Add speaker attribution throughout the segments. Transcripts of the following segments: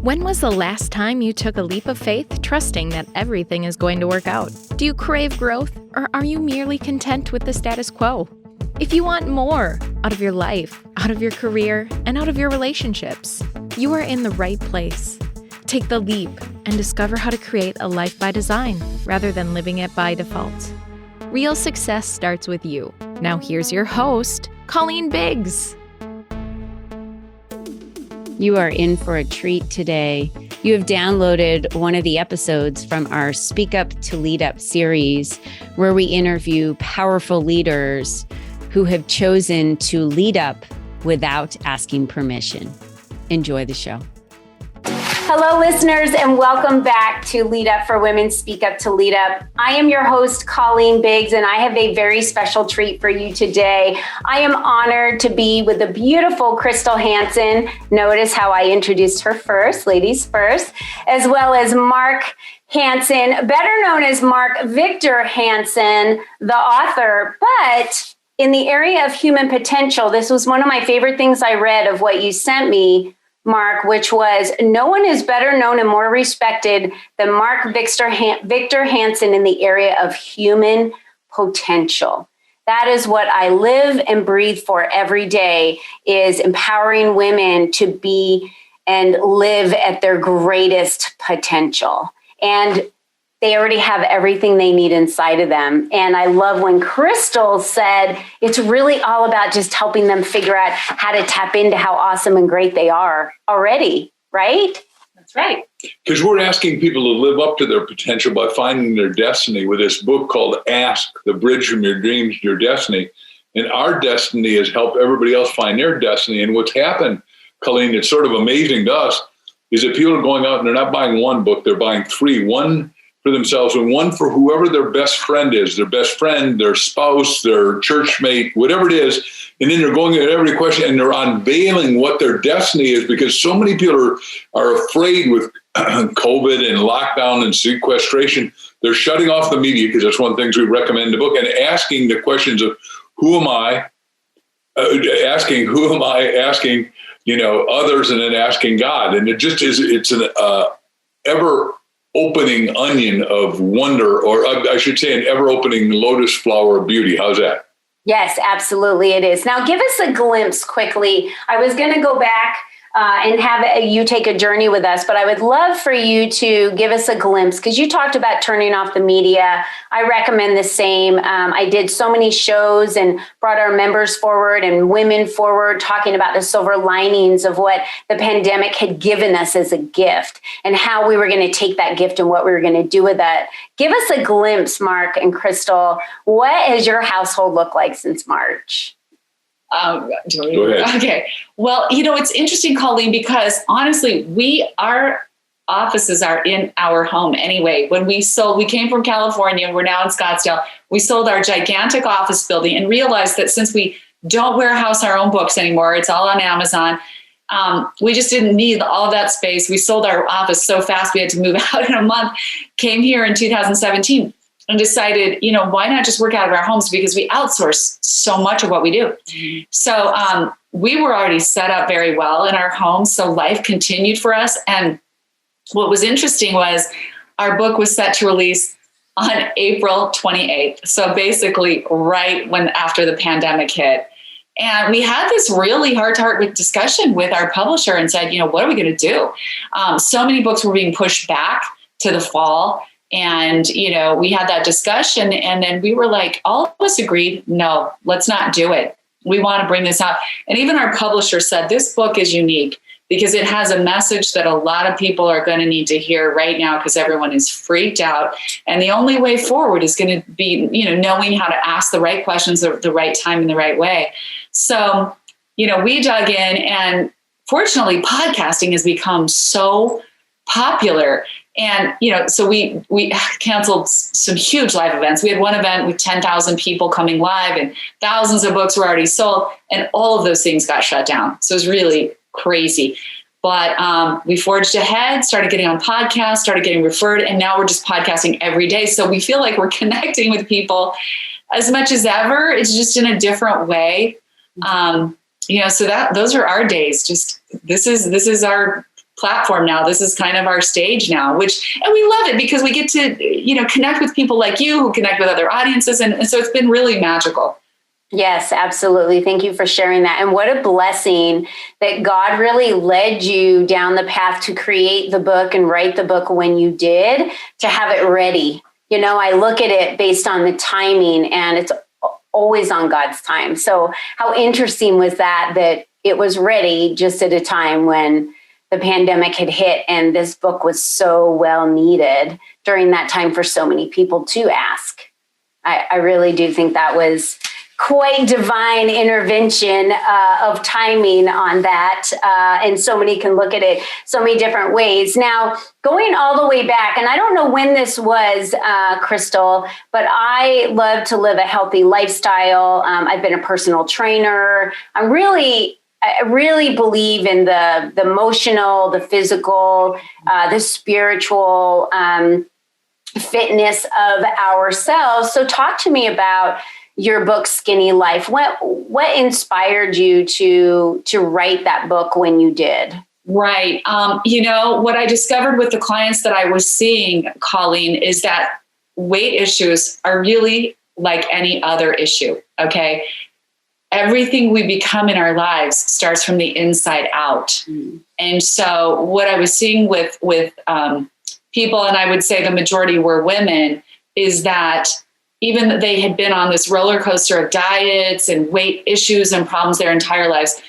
Speaker 1: When was the last time you took a leap of faith, trusting that everything is going to work out? Do you crave growth, or are you merely content with the status quo? If you want more out of your life, out of your career, and out of your relationships, you are in the right place. Take the leap and discover how to create a life by design rather than living it by default. Real success starts with you. Now here's your host, Colleen Biggs.
Speaker 2: You are in for a treat today. You have downloaded one of the episodes from our Speak Up to Lead Up series, where we interview powerful leaders who have chosen to lead up without asking permission. Enjoy the show.
Speaker 3: Hello, listeners, and welcome back to Lead Up for Women, Speak Up to Lead Up. I am your host, Colleen Biggs, and I have a very special treat for you today. I am honored to be with the beautiful Crystal Hansen. Notice how I introduced her first, ladies first, as well as Mark Hansen, better known as Mark Victor Hansen, the author. But in the area of human potential, this was one of my favorite things I read of what you sent me, Mark, which was, no one is better known and more respected than Mark Victor Hansen in the area of human potential. That is what I live and breathe for every day, is empowering women to be and live at their greatest potential. And they already have everything they need inside of them. And I love when Crystal said it's really all about just helping them figure out how to tap into how awesome and great they are already, right?
Speaker 4: That's right. Because we're asking people to live up to their potential by finding their destiny with this book called Ask, The Bridge from Your Dreams to Your Destiny. And our destiny is help everybody else find their destiny. And what's happened, Colleen, it's sort of amazing to us, is that people are going out and they're not buying one book, they're buying three, one for themselves and one for whoever their best friend is, their best friend, their spouse, their church mate, whatever it is. And then they're going at every question and they're unveiling what their destiny is, because so many people are afraid with COVID and lockdown and sequestration. They're shutting off the media, because that's one of the things we recommend in the book, and asking the questions of who am I, asking others, and then asking God. And it just is, it's an ever opening onion of wonder, or I should say an ever-opening lotus flower of beauty. How's that?
Speaker 3: Yes, absolutely it is. Now, give us a glimpse quickly. I was going to go back and have you take a journey with us, but I would love for you to give us a glimpse, because you talked about turning off the media. I recommend the same. I did so many shows and brought our members forward and women forward, talking about the silver linings of what the pandemic had given us as a gift and how we were going to take that gift and what we were going to do with that. Give us a glimpse, Mark and Crystal. What has your household looked like since March?
Speaker 4: Go ahead.
Speaker 5: Okay. Well, it's interesting, Colleen, because honestly, our offices are in our home anyway. When we came from California, we're now in Scottsdale. We sold our gigantic office building and realized that since we don't warehouse our own books anymore, it's all on Amazon. We just didn't need all of that space. We sold our office so fast, we had to move out in a month, came here in 2017. And decided, why not just work out of our homes, because we outsource so much of what we do. So we were already set up very well in our home. So life continued for us. And what was interesting was our book was set to release on April 28th. So basically right after the pandemic hit. And we had this really heart-to-heart discussion with our publisher and said, what are we going to do? So many books were being pushed back to the fall. And, we had that discussion, and then we were like, all of us agreed, no, let's not do it. We want to bring this out. And even our publisher said, this book is unique because it has a message that a lot of people are going to need to hear right now, because everyone is freaked out. And the only way forward is going to be, knowing how to ask the right questions at the right time in the right way. So, we dug in, and fortunately, podcasting has become so popular. And, so we canceled some huge live events. We had one event with 10,000 people coming live, and thousands of books were already sold, and all of those things got shut down. So it was really crazy. But we forged ahead, started getting on podcasts, started getting referred, and now we're just podcasting every day. So we feel like we're connecting with people as much as ever. It's just in a different way. So those are our days. Just this is our platform now. This is kind of our stage now, and we love it because we get to, connect with people like you who connect with other audiences. And so it's been really magical.
Speaker 3: Yes, absolutely. Thank you for sharing that. And what a blessing that God really led you down the path to create the book and write the book when you did, to have it ready. I look at it based on the timing, and it's always on God's time. So how interesting was that it was ready just at a time when the pandemic had hit, and this book was so well needed during that time for so many people to ask. I really do think that was quite divine intervention of timing on that. And so many can look at it so many different ways. Now, going all the way back, and I don't know when this was, Crystal, but I love to live a healthy lifestyle. I've been a personal trainer. I really believe in the emotional, the physical, the spiritual fitness of ourselves. So talk to me about your book, Skinny Life. What inspired you to write that book when you did?
Speaker 5: Right. What I discovered with the clients that I was seeing, Colleen, is that weight issues are really like any other issue. Okay. Everything we become in our lives starts from the inside out. Mm. And so what I was seeing with people, and I would say the majority were women, is that even that they had been on this roller coaster of diets and weight issues and problems their entire lives.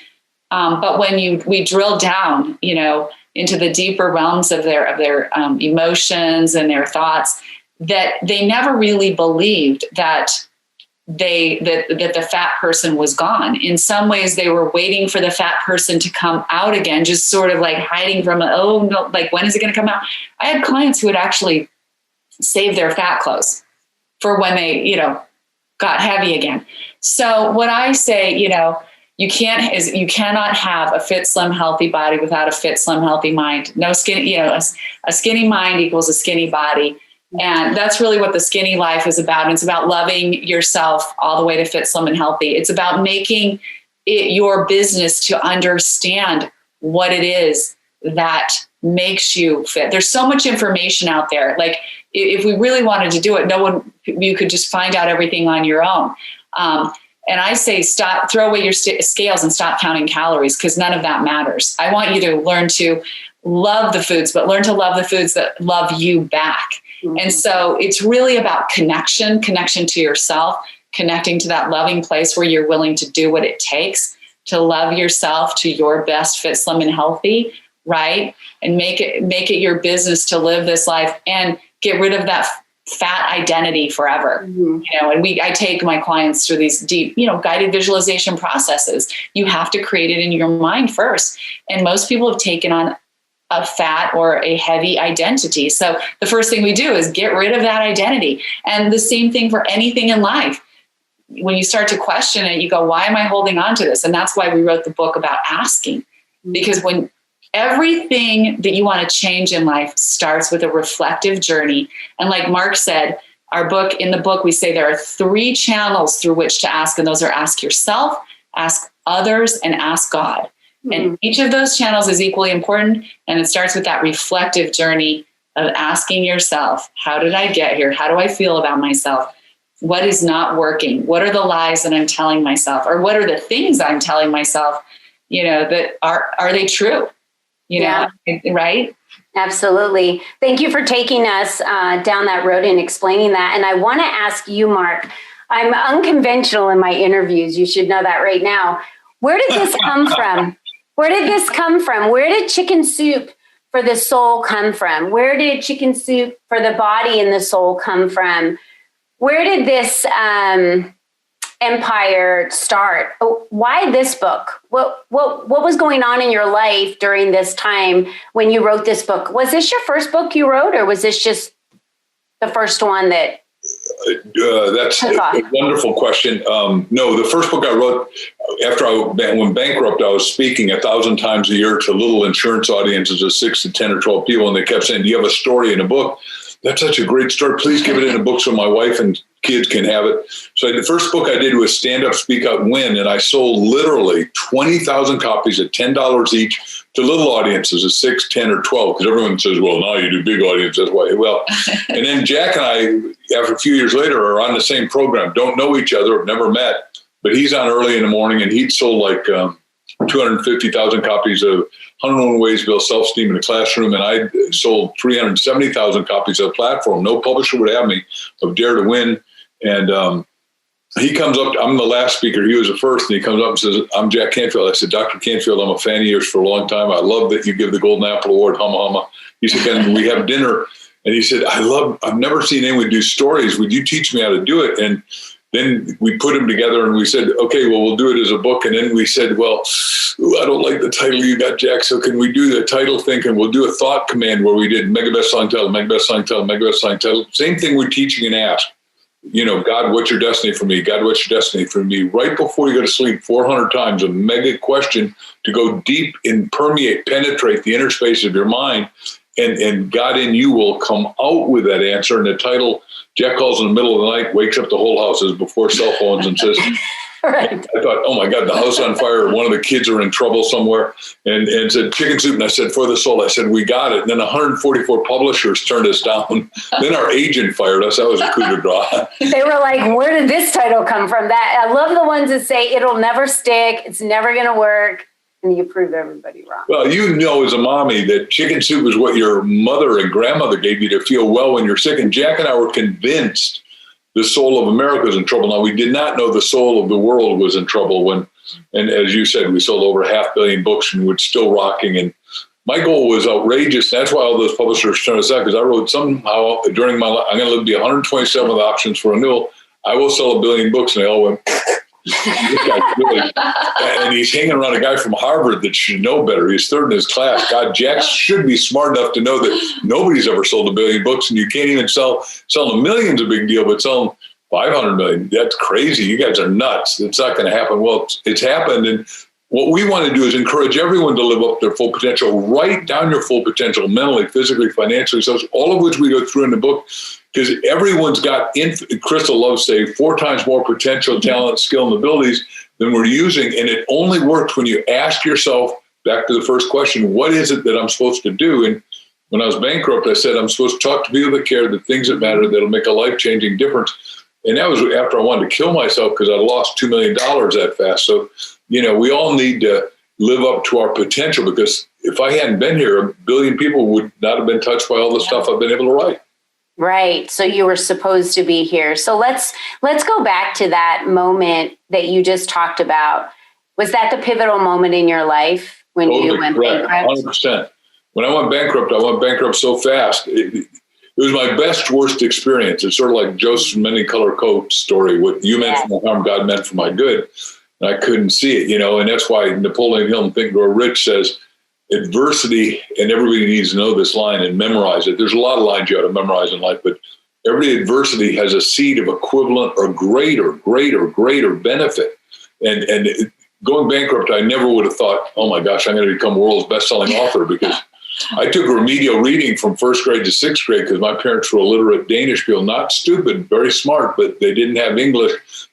Speaker 5: But when we drill down, into the deeper realms of their emotions and their thoughts, that they never really believed that the fat person was gone. In some ways, they were waiting for the fat person to come out again, just sort of like hiding from, oh no, like when is it going to come out? I had clients who would actually save their fat clothes for when they, got heavy again. So what I say, you cannot have a fit, slim, healthy body without a fit, slim, healthy mind. No skinny, a skinny mind equals a skinny body. And that's really what the Skinny Life is about. And it's about loving yourself all the way to fit, slim, and healthy. It's about making it your business to understand what it is that makes you fit. There's so much information out there. Like if we really wanted to do it, you could just find out everything on your own. And I say, throw away your scales and stop counting calories, because none of that matters. I want you to learn to love the foods, but learn to love the foods that love you back. Mm-hmm. And so it's really about connection to yourself, connecting to that loving place where you're willing to do what it takes to love yourself to your best, fit, slim, and healthy, right? And make it your business to live this life and get rid of that fat identity forever. Mm-hmm. And I take my clients through these deep, guided visualization processes. You have to create it in your mind first. And most people have taken on a fat or a heavy identity. So the first thing we do is get rid of that identity. And the same thing for anything in life. When you start to question it, you go, why am I holding on to this? And that's why we wrote the book about asking. Because when everything that you want to change in life starts with a reflective journey. And like Mark said, in the book, we say there are 3 channels through which to ask. And those are ask yourself, ask others, and ask God. Mm-hmm. And each of those channels is equally important. And it starts with that reflective journey of asking yourself, how did I get here? How do I feel about myself? What is not working? What are the lies that I'm telling myself? Or what are the things I'm telling myself, that are they true? Right?
Speaker 3: Absolutely. Thank you for taking us down that road and explaining that. And I want to ask you, Mark, I'm unconventional in my interviews. You should know that right now. Where did this come from? Where did chicken soup for the soul come from? Where did chicken soup for the body and the soul come from? Where did this empire start? Why this book? What was going on in your life during this time when you wrote this book? Was this your first book you wrote, or was this just the first one that?
Speaker 4: That's a wonderful question. No, the first book I wrote after I went bankrupt, I was speaking 1,000 times a year to little insurance audiences of 6 to 10 or 12 people. And they kept saying, do you have a story in a book? That's such a great story. Please give it in a book so my wife and kids can have it. So the first book I did was Stand Up, Speak Out, Win. And I sold literally 20,000 copies at $10 each to little audiences of 6, 10, or 12, because everyone says, well, now you do big audience, that's why. Well, and then Jack and I, after a few years later, are on the same program, don't know each other, have never met, but he's on early in the morning, and he'd sold like 250,000 copies of 101 Ways to Build Self-Esteem in the Classroom, and I sold 370,000 copies of Platform. No publisher would have me, of Dare to Win. And he comes up, I'm the last speaker, he was the first, and he comes up and says, I'm Jack Canfield. I said, Dr. Canfield, I'm a fan of yours for a long time. I love that you give the Golden Apple Award, humma humma. He said, can we have dinner? And he said, I've never seen anyone do stories. Would you teach me how to do it? And then we put them together and we said, okay, well, we'll do it as a book. And then we said, well, I don't like the title you got, Jack. So can we do the title thing? And we'll do a thought command where we did mega best selling title, mega best selling title, mega best selling title. Same thing we're teaching and ask. God, what's your destiny for me? God, what's your destiny for me? Right before you go to sleep, 400 times, a mega question to go deep and penetrate the inner space of your mind. And God in you will come out with that answer. And the title, Jack calls in the middle of the night, wakes up the whole house, is before cell phones, and says, right. I thought, oh my God, the house on fire. One of the kids are in trouble somewhere, and said chicken soup. And I said, for the soul. I said, we got it. And then 144 publishers turned us down. Then our agent fired us. That was a coup de grace.
Speaker 3: They were like, where did this title come from? That I love the ones that say it'll never stick. It's never going to work. And you prove everybody wrong.
Speaker 4: Well, as a mommy that chicken soup is what your mother and grandmother gave you to feel well when you're sick. And Jack and I were convinced the soul of America is in trouble. Now, we did not know the soul of the world was in trouble and as you said, we sold over 500 million books and we're still rocking. And my goal was outrageous. That's why all those publishers turned us out, because I wrote somehow during my life, I'm going to live the 127th options for renewal. I will sell 1 billion books. And they all went, really, and he's hanging around a guy from Harvard that should know better. He's third in his class. God, Jack should be smart enough to know that nobody's ever sold 1 billion books, and you can't even selling 1 million's a big deal, but selling 500 million, that's crazy. You guys are nuts. It's not going to happen. Well, it's happened. And what we want to do is encourage everyone to live up their full potential. Write down your full potential mentally, physically, financially, so all of which we go through in the book. Because everyone's got, Crystal loves to say, 4 times more potential, talent, skill, and abilities than we're using. And it only works when you ask yourself, back to the first question, what is it that I'm supposed to do? And when I was bankrupt, I said, I'm supposed to talk to people that care, the things that matter, that'll make a life-changing difference. And that was after I wanted to kill myself because I lost $2 million that fast. So, we all need to live up to our potential, because if I hadn't been here, 1 billion people would not have been touched by all the stuff I've been able to write.
Speaker 3: Right. So you were supposed to be here. So let's go back to that moment that you just talked about. Was that the pivotal moment in your life when you went bankrupt?
Speaker 4: 100%. When I went bankrupt so fast. It was my best, worst experience. It's sort of like Joseph's many color coat story. What you meant for my harm, God meant for my good. And I couldn't see it, and that's why Napoleon Hill in Think and Grow Rich says, adversity, and everybody needs to know this line and memorize it. There's a lot of lines you ought to memorize in life, but every adversity has a seed of equivalent or greater benefit. And going bankrupt, I never would have thought, oh my gosh, I'm going to become world's best-selling author, because I took a remedial reading from 1st grade to 6th grade because my parents were illiterate Danish people, not stupid, very smart, but they didn't have English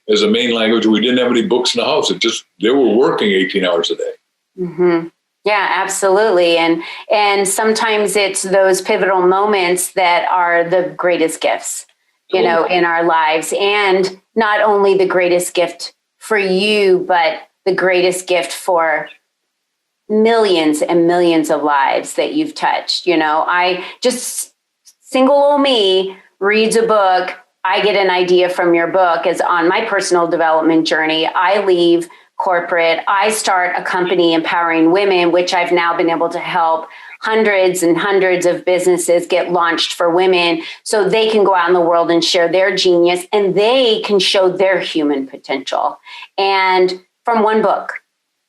Speaker 4: as a main language. We didn't have any books in the house. They were working 18 hours a day.
Speaker 3: Mm-hmm. Yeah, absolutely. And sometimes it's those pivotal moments that are the greatest gifts, in our lives. And not only the greatest gift for you, but the greatest gift for millions and millions of lives that you've touched. I just, single old me reads a book. I get an idea from your book as on my personal development journey. I leave corporate. I start a company empowering women, which I've now been able to help hundreds and hundreds of businesses get launched for women so they can go out in the world and share their genius and they can show their human potential. And from one book,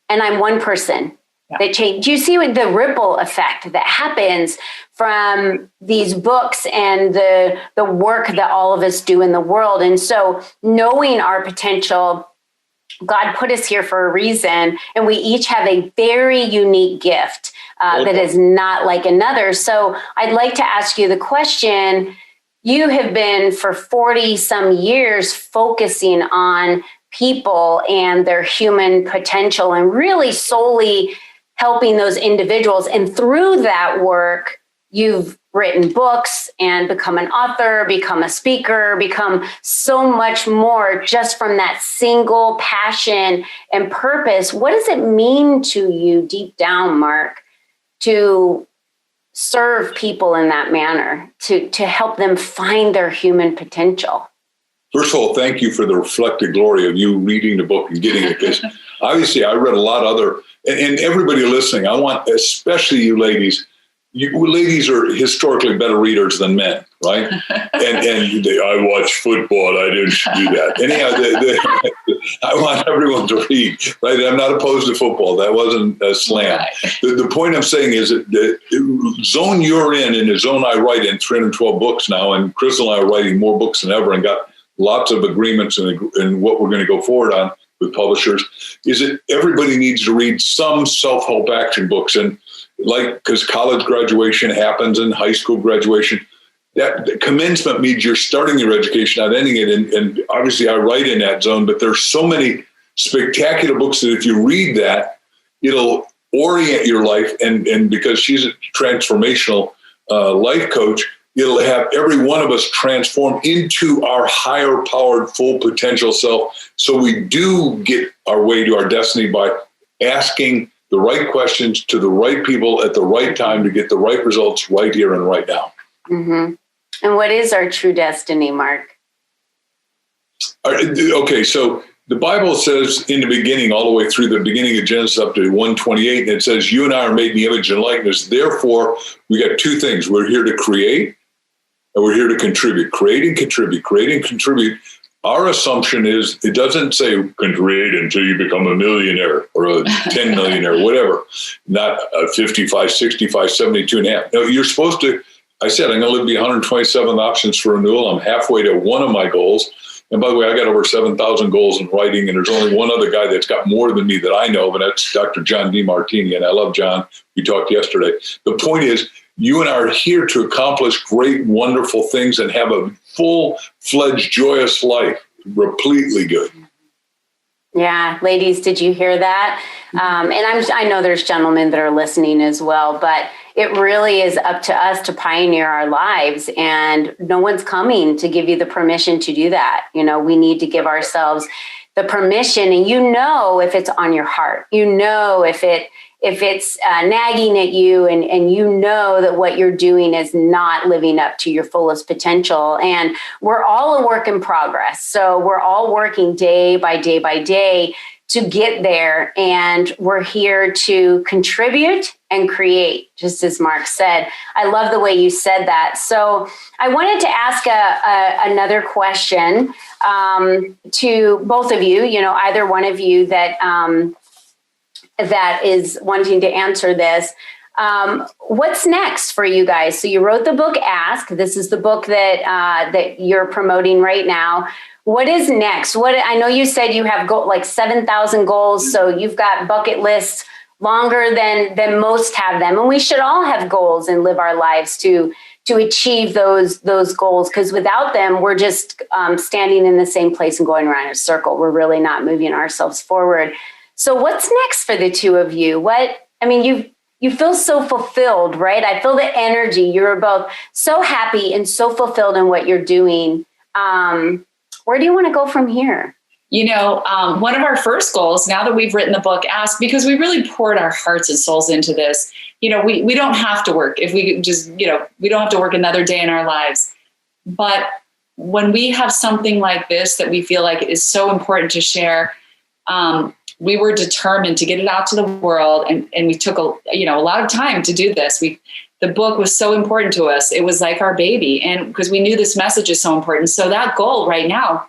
Speaker 3: and I'm one person that changed. Do you see what the ripple effect that happens from these books and the work that all of us do in the world? And so knowing our potential, God put us here for a reason, and we each have a very unique gift that is not like another. So I'd like to ask you the question. You have been for 40 some years focusing on people and their human potential and really solely helping those individuals. And through that work, you've written books and become an author, become a speaker, become so much more just from that single passion and purpose. What does it mean to you deep down, Mark, to serve people in that manner, to help them find their human potential?
Speaker 4: First of all, thank you for the reflected glory of you reading the book and getting it, because obviously I read a lot of other, and everybody listening, I want, especially you ladies are historically better readers than men, right? I watch football. I didn't do that. Anyhow, I want everyone to read, right? I'm not opposed to football. That wasn't a slam. Right. The point I'm saying is that the zone you're in and the zone I write in, 312 books now, and Crystal and I are writing more books than ever and got lots of agreements and what we're going to go forward on with publishers, is that everybody needs to read some self-help action books. And because college graduation happens and high school graduation, that commencement means you're starting your education, not ending it. And obviously I write in that zone, but there's so many spectacular books that if you read that, it'll orient your life. And because she's a transformational life coach, it'll have every one of us transform into our higher powered, full potential self. So we do get our way to our destiny by asking the right questions to the right people at the right time to get the right results right here and right now.
Speaker 3: Mm-hmm. And what is our true destiny, Mark?
Speaker 4: Okay, so the Bible says in the beginning, all the way through the beginning of Genesis up to 1:28, and it says, you and I are made in the image and likeness. Therefore, we got two things. We're here to create and we're here to contribute. Create and contribute. Create and contribute. Our assumption is it doesn't say you can create until you become a millionaire or a 10 millionaire, whatever, not a 55, 65, 72 and a half. No, you're supposed to, I said, I'm going to live to be 127 options for renewal. I'm halfway to one of my goals. And by the way, I got over 7,000 goals in writing, and there's only one other guy that's got more than me that I know, but that's Dr. John DeMartini, and I love John. We talked yesterday. The point is, you and I are here to accomplish great, wonderful things and have a full-fledged, joyous life, completely good.
Speaker 3: Yeah, ladies, did you hear that? And I know there's gentlemen that are listening as well, but it really is up to us to pioneer our lives, and no one's coming to give you the permission to do that. You know, we need to give ourselves the permission, and if it's on your heart, if it's nagging at you and that what you're doing is not living up to your fullest potential. And we're all a work in progress. So we're all working day by day by day to get there. And we're here to contribute and create, just as Mark said. I love the way you said that. So I wanted to ask another question to both of you, either one of you that is wanting to answer this. What's next for you guys? So you wrote the book, Ask. This is the book that you're promoting right now. What is next? I know you said you have like 7,000 goals. So you've got bucket lists longer than most have them. And we should all have goals and live our lives to achieve those goals. Because without them, we're just standing in the same place and going around in a circle. We're really not moving ourselves forward. So what's next for the two of you? You feel so fulfilled, right? I feel the energy. You're both so happy and so fulfilled in what you're doing. Where do you want to go from here?
Speaker 5: One of our first goals, now that we've written the book, Ask, because we really poured our hearts and souls into this. We don't have to work if we just, we don't have to work another day in our lives. But when we have something like this that we feel like is so important to share, we were determined to get it out to the world, and we took a lot of time to do this. The book was so important to us. It was like our baby, and because we knew this message is so important. So that goal right now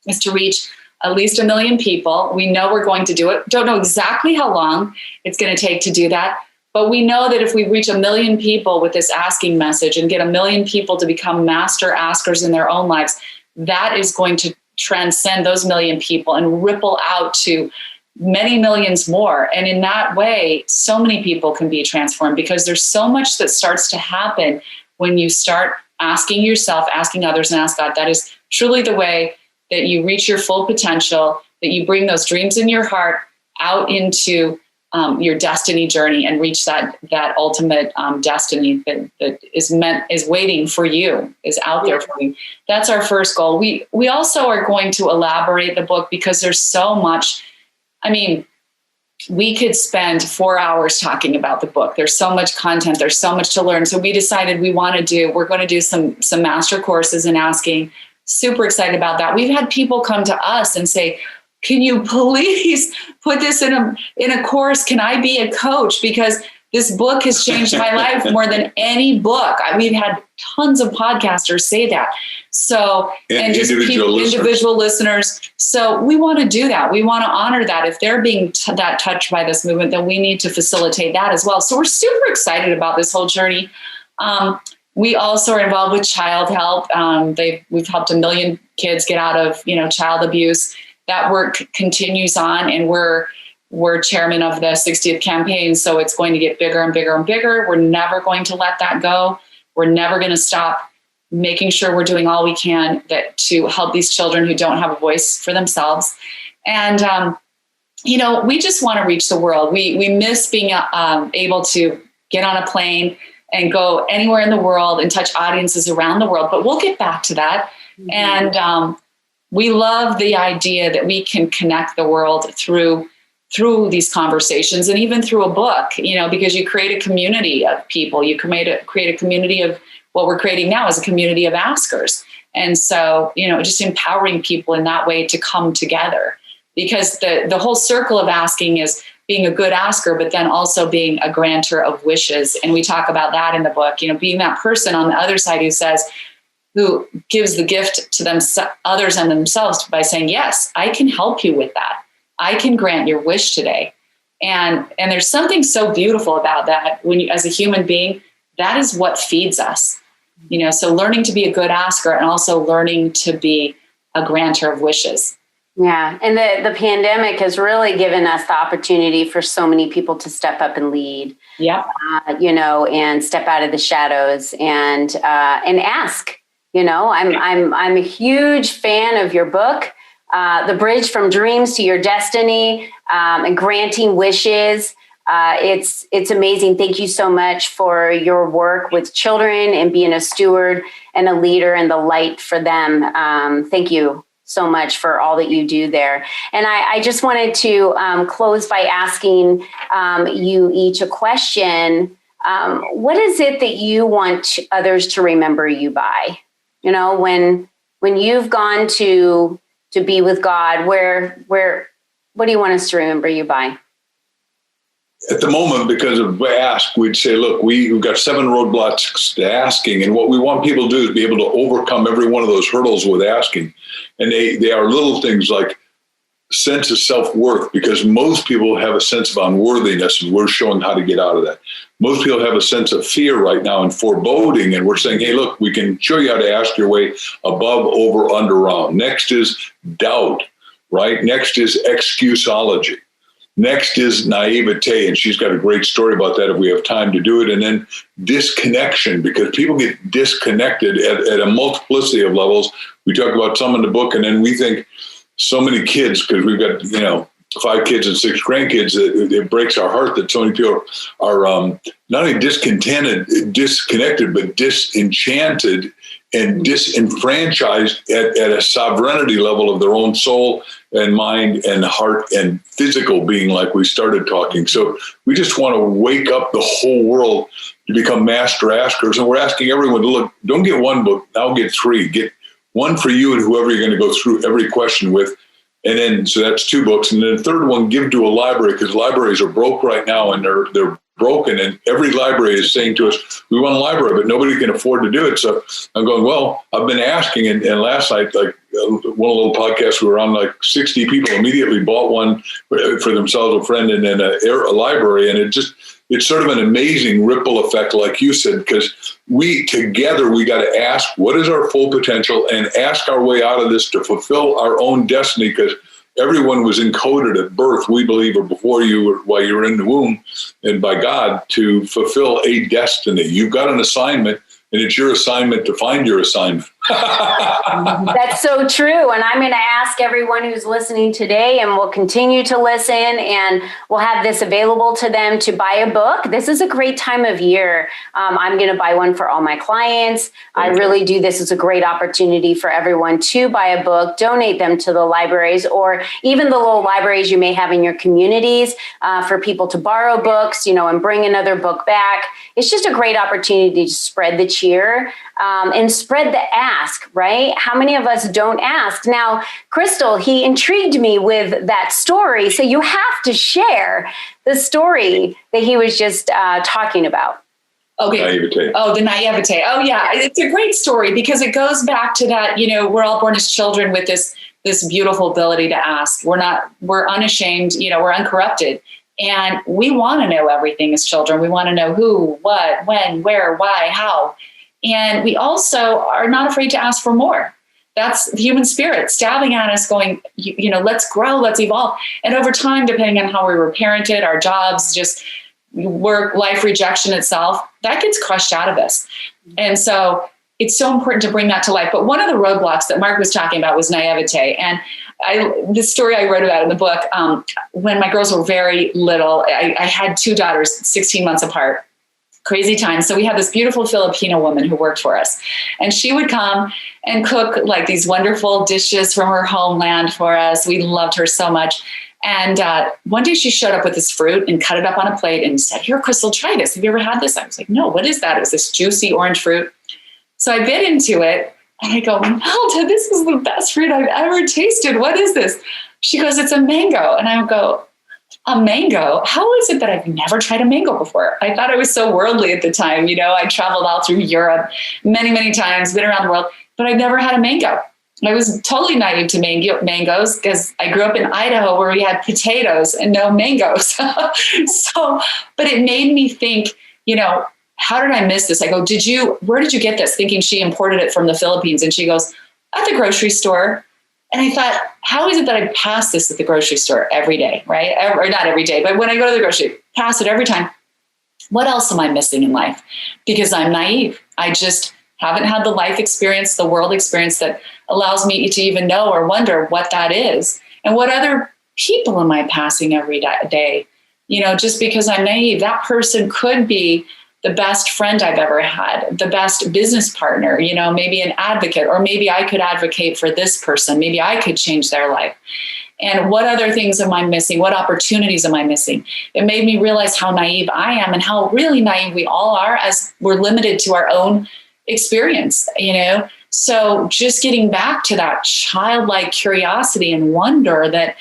Speaker 5: is to reach at least 1 million people. We know we're going to do it. Don't know exactly how long it's going to take to do that, but we know that if we reach 1 million people with this asking message and get 1 million people to become master askers in their own lives, that is going to transcend those 1 million people and ripple out to many millions more. And in that way, so many people can be transformed, because there's so much that starts to happen when you start asking yourself, asking others, and ask God. That is truly the way that you reach your full potential, that you bring those dreams in your heart out into your destiny journey and reach that ultimate destiny that is waiting for you, is out there for you. That's our first goal. We also are going to elaborate the book because there's so much. I mean, we could spend 4 hours talking about the book. There's so much content. There's so much to learn. So we decided we're going to do some master courses in asking. Super excited about that. We've had people come to us and say, can you please put this in a course? Can I be a coach? Because this book has changed my life more than any book. We've had tons of podcasters say that. So, and just individual listeners. So we want to do that. We want to honor that. If they're being that touched by this movement, then we need to facilitate that as well. So we're super excited about this whole journey. We also are involved with child help. We've helped 1 million kids get out of, child abuse. That work continues on, and we're chairman of the 60th campaign. So it's going to get bigger and bigger and bigger. We're never going to let that go. We're never going to stop making sure we're doing all we can to help these children who don't have a voice for themselves. And, we just want to reach the world. We miss being able to get on a plane and go anywhere in the world and touch audiences around the world. But we'll get back to that. Mm-hmm. And we love the idea that we can connect the world through these conversations and even through a book, because you create a community of people. You create a community of what we're creating now is a community of askers. And so, just empowering people in that way to come together, because the whole circle of asking is being a good asker, but then also being a granter of wishes. And we talk about that in the book, being that person on the other side who gives the gift to others and themselves by saying, yes, I can help you with that. I can grant your wish today. And there's something so beautiful about that when you, as a human being, that is what feeds us, so learning to be a good asker and also learning to be a granter of wishes.
Speaker 3: Yeah. And the pandemic has really given us the opportunity for so many people to step up and lead, and step out of the shadows and ask, I'm a huge fan of your book, The Bridge from Dreams to Your Destiny, and Granting Wishes. It's amazing. Thank you so much for your work with children and being a steward and a leader and the light for them. Thank you so much for all that you do there. And I just wanted to close by asking you each a question. What is it that you want others to remember you by? When you've gone to be with God, what do you want us to remember you by?
Speaker 4: At the moment, because of ask, we'd say, look, we've got 7 roadblocks to asking. And what we want people to do is be able to overcome every one of those hurdles with asking. And they are little things like sense of self-worth, because most people have a sense of unworthiness, and we're showing how to get out of that. Most people have a sense of fear right now and foreboding, and we're saying, hey, look, we can show you how to ask your way above, over, under, around. Next is doubt, right? Next is excusology. Next is naivete, and she's got a great story about that if we have time to do it. And then disconnection, because people get disconnected at a multiplicity of levels. We talk about some in the book, and then we think so many kids, because we've got, 5 kids and 6 grandkids, it breaks our heart that so many people are not only disconnected, but disenchanted and disenfranchised at a sovereignty level of their own soul and mind and heart and physical being, like we started talking. So we just want to wake up the whole world to become master askers. And we're asking everyone to look, don't get 1 book, now get 3. Get 1 for you and whoever you're going to go through every question with. And then, so that's 2 books. And then the third one, give to a library, because libraries are broke right now, and they're broken. And every library is saying to us, we want a library, but nobody can afford to do it. So I'm going, well, I've been asking. And last night, like one little podcast we were on, like 60 people immediately bought one for themselves, a friend, and then a library. And it's sort of an amazing ripple effect, like you said, because we got to ask, what is our full potential, and ask our way out of this to fulfill our own destiny, because everyone was encoded at birth, we believe, or before while you were in the womb, and by God, to fulfill a destiny. You've got an assignment, and it's your assignment to find your assignment.
Speaker 3: That's so true. And I'm going to ask everyone who's listening today, and we'll continue to listen, and we'll have this available to them to buy a book. This is a great time of year. I'm going to buy one for all my clients. I really do. This is a great opportunity for everyone to buy a book, donate them to the libraries, or even the little libraries you may have in your communities, for people to borrow books, and bring another book back. It's just a great opportunity to spread the cheer, and spread the ask, right? How many of us don't ask? Now, Crystal, he intrigued me with that story. So you have to share the story that he was just talking about.
Speaker 5: Okay.
Speaker 4: Naivete.
Speaker 5: Oh, the naivete. Oh, yeah. It's a great story because it goes back to that, we're all born as children with this beautiful ability to ask. We're unashamed, we're uncorrupted. And we want to know everything as children. We want to know who, what, when, where, why, how. And we also are not afraid to ask for more. That's the human spirit stabbing at us going, let's grow, let's evolve. And over time, depending on how we were parented, our jobs, just work, life, rejection itself, that gets crushed out of us. And so it's so important to bring that to life. But one of the roadblocks that Mark was talking about was naivete. And the story I wrote about in the book, when my girls were very little, I had two daughters, 16 months apart. Crazy time. So we had this beautiful Filipino woman who worked for us, and she would come and cook like these wonderful dishes from her homeland for us. We loved her so much. And one day she showed up with this fruit and cut it up on a plate and said, "Here, Crystal, try this. Have you ever had this?" I was like, "No, what is that?" It was this juicy orange fruit. So I bit into it and I go, "Melda, this is the best fruit I've ever tasted. What is this?" She goes, "It's a mango." And I go, "A mango? How is it that I've never tried a mango before?" I thought I was so worldly at the time. I traveled all through Europe many, many times, been around the world, but I'd never had a mango. I was totally naive to mangoes because I grew up in Idaho where we had potatoes and no mangoes. But it made me think, how did I miss this? I go, where did you get this? Thinking she imported it from the Philippines. And she goes, "At the grocery store." And I thought, how is it that I pass this at the grocery store every day, right? Or not every day, but when I go to the grocery, pass it every time. What else am I missing in life? Because I'm naive. I just haven't had the life experience, the world experience that allows me to even know or wonder what that is. And what other people am I passing every day? Just because I'm naive, that person could be the best friend I've ever had, the best business partner, maybe an advocate, or maybe I could advocate for this person. Maybe I could change their life. And what other things am I missing? What opportunities am I missing? It made me realize how naive I am and how really naive we all are as we're limited to our own experience, So just getting back to that childlike curiosity and wonder that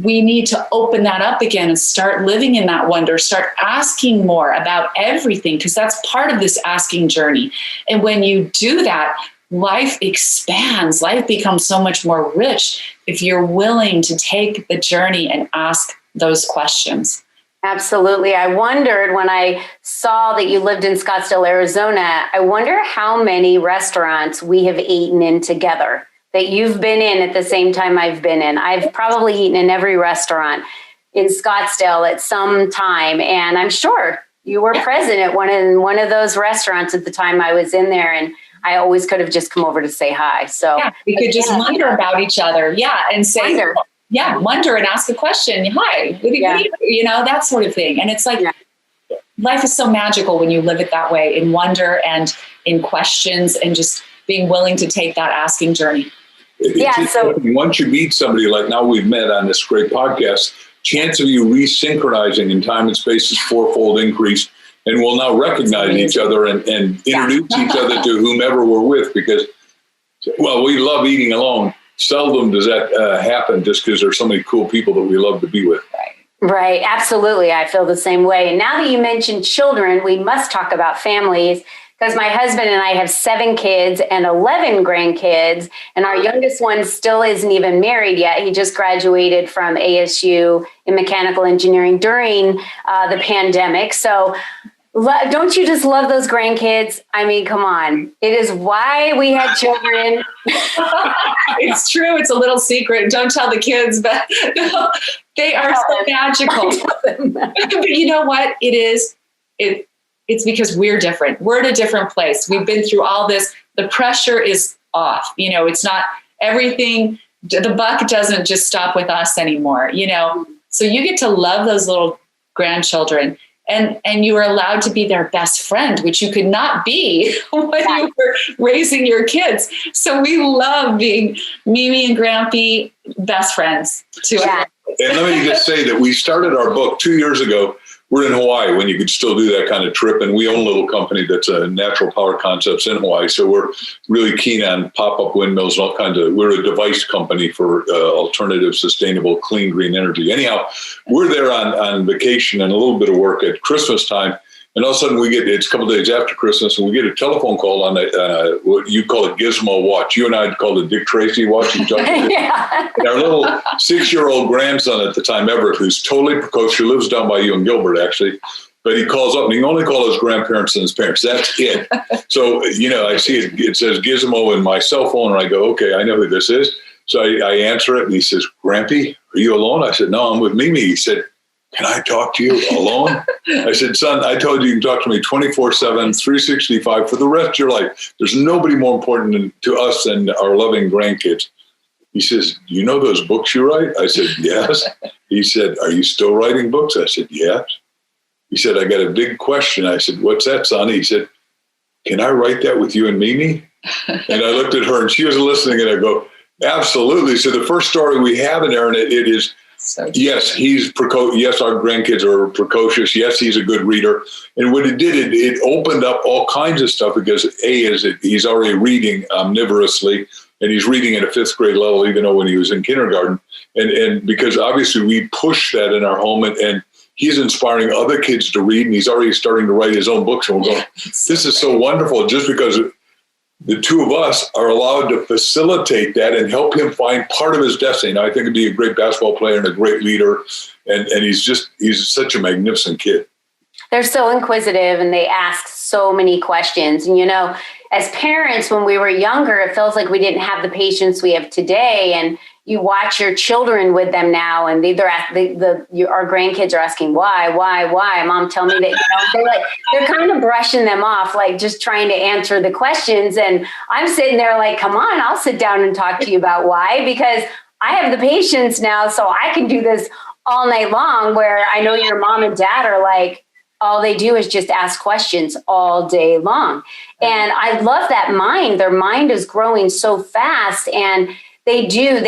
Speaker 5: we need to open that up again and start living in that wonder, start asking more about everything, because that's part of this asking journey. And when you do that, life expands, life becomes so much more rich if you're willing to take the journey and ask those questions.
Speaker 3: Absolutely. I wondered when I saw that you lived in Scottsdale, Arizona, I wonder how many restaurants we have eaten in together that you've been in at the same time I've been in. I've probably eaten in every restaurant in Scottsdale at some time. And I'm sure you were present at one of those restaurants at the time I was in there. And I always could have just come over to say hi. So
Speaker 5: we could just wonder about each other. Yeah. And say, wonder and ask a question. Hi, what do you, that sort of thing. And it's like, life is so magical when you live it that way, in wonder and in questions and just being willing to take that asking journey.
Speaker 3: So
Speaker 4: once you meet somebody like now we've met on this great podcast, chance of you resynchronizing in time and space is fourfold increased, and we'll now recognize each other and introduce each other to whomever we're with, because, we love eating alone. Seldom does that happen just because there's so many cool people that we love to be with.
Speaker 3: Right. Absolutely. I feel the same way. And now that you mentioned children, we must talk about families, because my husband and I have 7 kids and 11 grandkids, and our youngest one still isn't even married yet. He just graduated from ASU in mechanical engineering during the pandemic. So don't you just love those grandkids? I mean, come on. It is why we had children.
Speaker 5: It's true. It's a little secret. Don't tell the kids, but no, they are so magical. But you know what? It is. It's because we're different. We're at a different place. We've been through all this. The pressure is off. It's not everything. The buck doesn't just stop with us anymore, So you get to love those little grandchildren. And you are allowed to be their best friend, which you could not be when you were raising your kids. So we love being Mimi and Grampy best friends to us.
Speaker 4: And let me just say that we started our book 2 years ago. We're in Hawaii when you could still do that kind of trip. And we own a little company that's a natural power concepts in Hawaii. So we're really keen on pop-up windmills and all kinds of, we're a device company for alternative, sustainable, clean, green energy. Anyhow, we're there on vacation and a little bit of work at Christmas time. And all of a sudden it's a couple of days after Christmas and we get a telephone call on what you call a gizmo watch. You and I called it Dick Tracy watch. And our little 6-year-old grandson at the time, Everett, who's totally precocious, he lives down by you in Gilbert, actually. But he calls up and he can only call his grandparents and his parents. That's it. So, I see it says Gizmo in my cell phone and I go, okay, I know who this is. So I answer it and he says, Grampy, are you alone? I said, no, I'm with Mimi. He said, can I talk to you alone? I said, son, I told you can talk to me 24/7, 365 for the rest of your life. There's nobody more important to us than our loving grandkids. He says, you know those books you write? I said, yes. He said, are you still writing books? I said, yes. He said, I got a big question. I said, what's that, son? He said, can I write that with you and Mimi? And I looked at her and she was listening and I go, absolutely. So the first story we have in there, and it is, yes, he's yes, our grandkids are precocious. Yes, he's a good reader. And what it did, it opened up all kinds of stuff because he's already reading omnivorously and he's reading at a 5th grade level, even though when he was in kindergarten. And because obviously we push that in our home and he's inspiring other kids to read and he's already starting to write his own books. And we're going, this is so wonderful just because the two of us are allowed to facilitate that and help him find part of his destiny. Now, I think he'd be a great basketball player and a great leader. And he's such a magnificent kid.
Speaker 3: They're so inquisitive and they ask so many questions. And, as parents, when we were younger, it feels like we didn't have the patience we have today. And you watch your children with them now, and our grandkids are asking why. Mom, tell me that. They're kind of brushing them off, like just trying to answer the questions. And I'm sitting there like, come on, I'll sit down and talk to you about why, because I have the patience now, so I can do this all night long. Where I know your mom and dad are like, all they do is just ask questions all day long. And I love that mind. Their mind is growing so fast, and children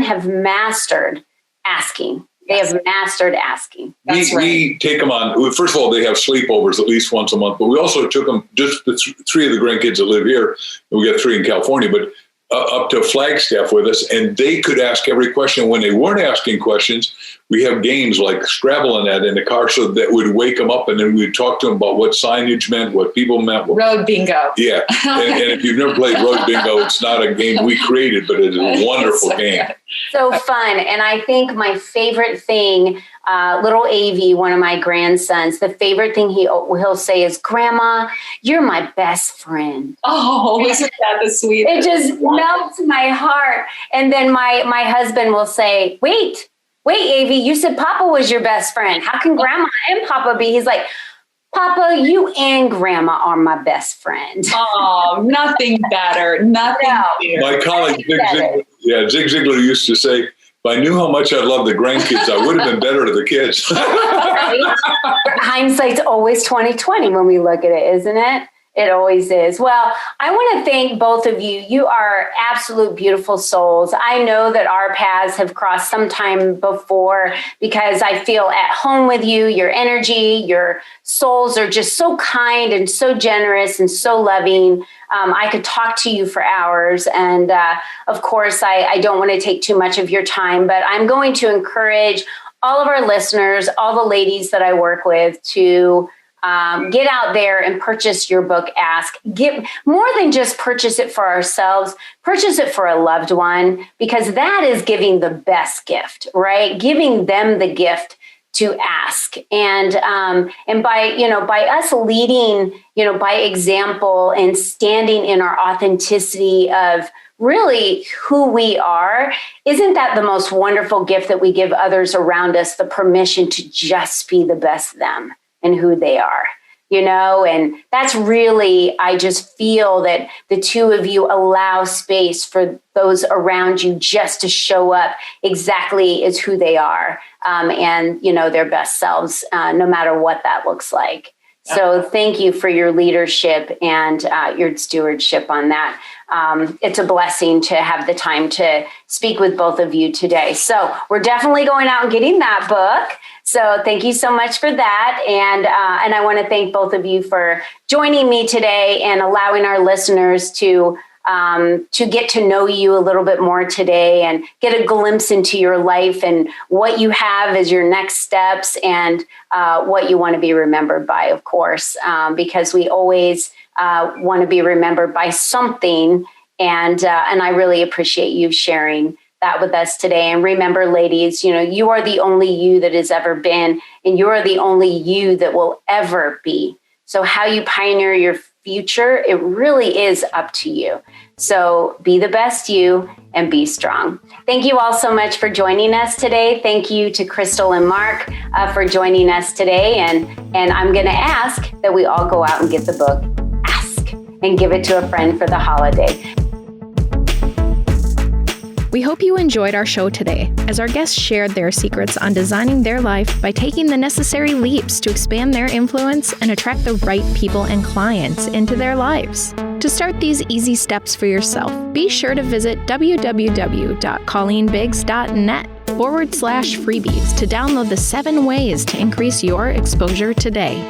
Speaker 3: have mastered asking. They have mastered asking.
Speaker 4: We take them on, first of all, they have sleepovers at least once a month, but we also took them, just the 3 of the grandkids that live here, and we got 3 in California, but up to Flagstaff with us, and they could ask every question. When they weren't asking questions, we have games like Scrabble and that in the car, so that would wake them up, and then we'd talk to them about what signage meant, what people meant.
Speaker 5: Road bingo.
Speaker 4: Yeah, and if you've never played Road Bingo, it's not a game we created, but it's a wonderful game.
Speaker 3: So fun. And I think my favorite thing, little Avi, one of my grandsons, the favorite thing he'll say is, Grandma, you're my best friend.
Speaker 5: Oh, isn't that the sweetest?
Speaker 3: It just melts my heart. And then my husband will say, wait, Avi, you said Papa was your best friend. How can Grandma and Papa be? He's like, Papa, you and Grandma are my best friend.
Speaker 5: Oh, nothing better. Nothing better.
Speaker 4: My colleague, Zig Ziglar used to say, if I knew how much I love the grandkids, I would have been better to the kids.
Speaker 3: Right? Hindsight's always 20/20 when we look at it, isn't it? It always is. Well, I want to thank both of you. You are absolute beautiful souls. I know that our paths have crossed sometime before because I feel at home with you. Your energy, your souls are just so kind and so generous and so loving. I could talk to you for hours. And of course, I don't want to take too much of your time, but I'm going to encourage all of our listeners, all the ladies that I work with, to get out there and purchase your book, Ask. Get more than just purchase it for ourselves, purchase it for a loved one, because that is giving the best gift, right? Giving them the gift to ask. And by us leading, by example and standing in our authenticity of really who we are, isn't that the most wonderful gift that we give others around us, the permission to just be the best them and who they are? And that's really, I just feel that the two of you allow space for those around you just to show up exactly as who they are, and, their best selves, no matter what that looks like. So thank you for your leadership and your stewardship on that. It's a blessing to have the time to speak with both of you today. So we're definitely going out and getting that book. So thank you so much for that. And I want to thank both of you for joining me today and allowing our listeners to get to know you a little bit more today and get a glimpse into your life and what you have as your next steps and what you want to be remembered by, of course, because we always want to be remembered by something. And I really appreciate you sharing that with us today. And remember, ladies, you are the only you that has ever been, and you are the only you that will ever be. So how you pioneer your future, it really is up to you. So be the best you and be strong. Thank you all so much for joining us today. Thank you to Crystal and Mark for joining us today. And I'm going to ask that we all go out and get the book, Ask, and give it to a friend for the holiday.
Speaker 1: We hope you enjoyed our show today, as our guests shared their secrets on designing their life by taking the necessary leaps to expand their influence and attract the right people and clients into their lives. To start these easy steps for yourself, be sure to visit www.colleenbiggs.net/freebies to download the 7 ways to increase your exposure today.